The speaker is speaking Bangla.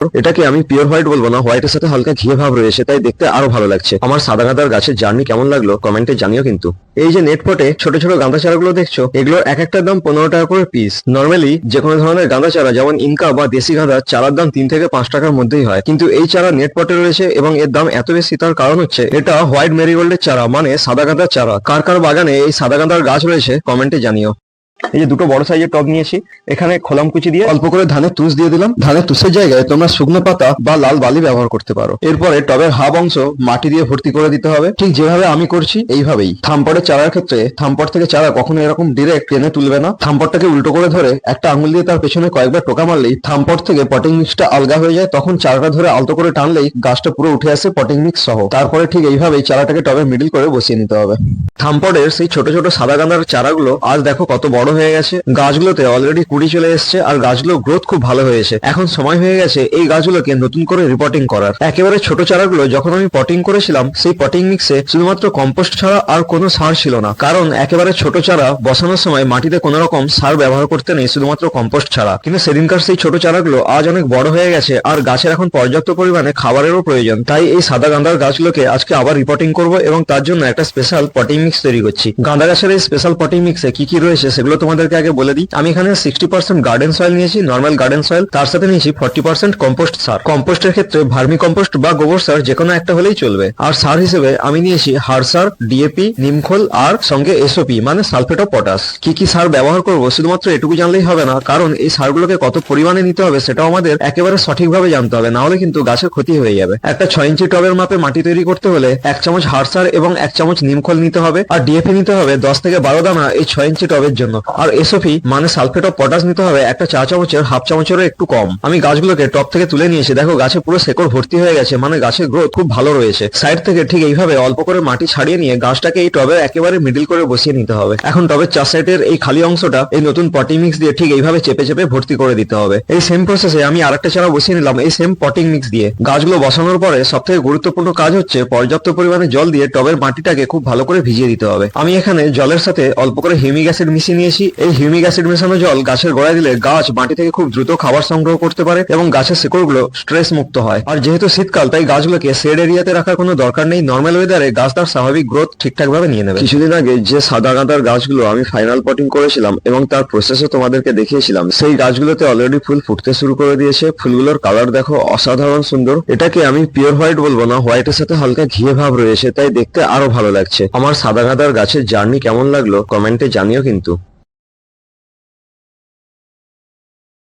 এটাকে আমি পিওর হোয়াইট বলবো না, হোয়াইটের সাথে হালকা ঘিয়ে ভাব রয়েছে, তাই দেখতে আরো ভালো লাগছে। আমার সাদা গাঁদার গাছের জার্নি কেমন লাগলো কমেন্টে জানিও কিন্তু। এই যে নেট পটে ছোট ছোট গাঁদা চারাগুলো দেখছো, এগুলোর এক একটার দাম 15 টাকা করে পিস। নর্মালি যে কোনো ধরনের গাঁদা চারা যেমন ইনকা বা দেশি গাঁদা চারার দাম 3 থেকে 5 টাকার মধ্যেই হয়, কিন্তু এই চারা নেট পটে রয়েছে এবং এর দাম এত বেশি তার কারণ হচ্ছে এটা হোয়াইট মেরিগোল্ডের চারা, মানে সাদা গাঁদার চারা। কার কার বাগানে এই সাদা গাঁদার গাছ রয়েছে কমেন্টে জানিও। এই যে দুটো বড় সাইজের টব নিয়েছি, এখানে খোলাম কুচি দিয়ে অল্প করে ধানের তুষ দিয়ে দিলাম। ধানের তুষের জায়গায় তোমরা শুকনো পাতা বা লাল বালি ব্যবহার করতে পারো। এরপরে টবের হাফ অংশ মাটি দিয়ে ভর্তি করে দিতে হবে, ঠিক যেভাবে আমি করছি এইভাবেই। থামপটের চারার ক্ষেত্রে থামপট থেকে চারা কখনো এরকম ডিরেক্ট টেনে তুলবে না। থামপটটাকে উল্টো করে ধরে একটা আঙুল দিয়ে তার পেছনে কয়েকবার টোকা মারলেই থামপট থেকে পটিং মিক্সটা আলগা হয়ে যায়। তখন চারাটা ধরে আলতো করে টানলেই গাছটা পুরো উঠে আসে পটিং মিক্স সহ। তারপরে ঠিক এইভাবেই চারাটাকে টবে মিডিল করে বসিয়ে নিতে হবে। থামপটের সেই ছোট ছোট সাদা গাঁদার চারাগুলো আজ দেখো কত বড় হয়ে গেছে। গাছগুলোতে অলরেডি কুড়ি চলে এসছে আর গাছগুলো গ্রোথ খুব ভালো হয়েছে। এখন সময় হয়ে গেছে এই গাছগুলোকে নতুন করে রিপোর্টিং করার। একেবারে ছোট চারাগুলো যখন আমি পটিং করেছিলাম, সেই পটিং মিক্সে শুধুমাত্র কম্পোস্ট ছাড়া আর কোনো সার ছিল না, কারণ একেবারে ছোট চারা বসানোর সময় মাটিতে কোনো রকম সার ব্যবহার করতে নেই, শুধুমাত্র কম্পোস্ট ছাড়া। কিন্তু সেদিনকার সেই ছোট চারাগুলো আজ অনেক বড় হয়ে গেছে আর গাছের এখন পর্যাপ্ত পরিমাণে খাবারেরও প্রয়োজন। তাই এই সাদা গাঁদার গাছগুলোকে আজকে আবার রিপোর্টিং করব এবং তার জন্য একটা স্পেশাল পটিং মিক্স তৈরি করছি। গাঁদা গাছের এই স্পেশাল পটিং মিক্সে কি কি রয়েছে সেগুলো তোমাদেরকে আগে বলে দিই। আমি এখানে 60% গার্ডেন সয়েল নিয়েছি, নর্মাল গার্ডেন সয়েল, তার সাথে নিয়েছি 40% কম্পোস্ট সার। কম্পোস্টের ক্ষেত্রে ভার্মি কম্পোস্ট বা গোবর সার যে কোনো একটা হলেই চলবে। আর সার হিসেবে আমি নিয়েছি হাড় সার, ডিএপি, নিমখোল আর সঙ্গে এসওপি মানে সালফেট অফ পটাশ। কি কি সার ব্যবহার করব শুধুমাত্র এটুকু জানলেই হবে না, কারণ এই সারগুলোকে কত পরিমাণে নিতে হবে সেটাও আমাদের একেবারে সঠিকভাবে জানতে হবে, না হলে কিন্তু গাছের ক্ষতি হয়ে যাবে। একটা 6 ইঞ্চি টবের মাপে মাটি তৈরি করতে হলে 1 চামচ হাড় সার এবং 1 চামচ নিমখোল নিতে হবে, আর ডিএপি নিতে হবে 10 থেকে 12 দানা এই 6 ইঞ্চি টবের জন্য। আর এসওপি মানে সালফেট অফ পটাশ নিতে হবে একটা চা চামচের হাফ চামচেরও একটু কম। আমি গাছগুলোকে টপ থেকে তুলে নিয়েছি, দেখো গাছে পুরো শেকড় ভর্তি হয়ে গেছে, মানে গাছের গ্রোথ খুব ভালো রয়েছে। সাইড থেকে ঠিক এইভাবে অল্প করে মাটি ছাড়িয়ে নিয়ে গাছটাকে এই টবে একেবারে মিডিল করে বসিয়ে নিতে হবে। এখন টবের 4 সাইডের এই খালি অংশটা এই নতুন পটিং মিক্স দিয়ে ঠিক এইভাবে চেপে চেপে ভর্তি করে দিতে হবে। এই সেম প্রসেসে আমি আরেকটা চারা বসিয়ে নিলাম এই সেম পটিং মিক্স দিয়ে। গাছগুলো বসানোর পরে সব থেকে গুরুত্বপূর্ণ কাজ হচ্ছে পর্যাপ্ত পরিমাণে জল দিয়ে টবের মাটিটাকে খুব ভালো করে ভিজিয়ে দিতে হবে। আমি এখানে জলের সাথে অল্প করে হিউমিক অ্যাসিড মিশিয়ে নিয়েছি। এই হিউমিক অ্যাসিড মেশানো জল গাছের গোড়ায় দিলে গাছ মাটি থেকে খুব দ্রুত খাবার সংগ্রহ করতে পারে এবং গাছের শিকড়গুলো স্ট্রেস মুক্ত হয়। আর যেহেতু শীতকাল, তাই গাছগুলোকে শেড এরিয়াতে রাখার কোনো দরকার নেই। নর্মাল ওয়েদারে গাছ তার স্বাভাবিক গ্রোথ ঠিকঠাক ভাবে নিয়ে নেবে। কিছুদিন আগে যে সাদা গাঁদার গাছগুলো আমি ফাইনাল পটিং করেছিলাম এবং তার প্রসেসও তোমাদেরকে দেখিয়েছিলাম, সেই গাছগুলোতে অলরেডি ফুল ফুটতে শুরু করে দিয়েছে। ফুলগুলোর কালার দেখো অসাধারণ সুন্দর। এটাকে আমি পিওর হোয়াইট বলবো না, হোয়াইটের সাথে হালকা ঘিয়ে ভাব রয়েছে, তাই দেখতে আরো ভালো লাগছে। আমার সাদা গাঁদার গাছের জার্নি কেমন লাগলো কমেন্টে জানিও কিন্তু।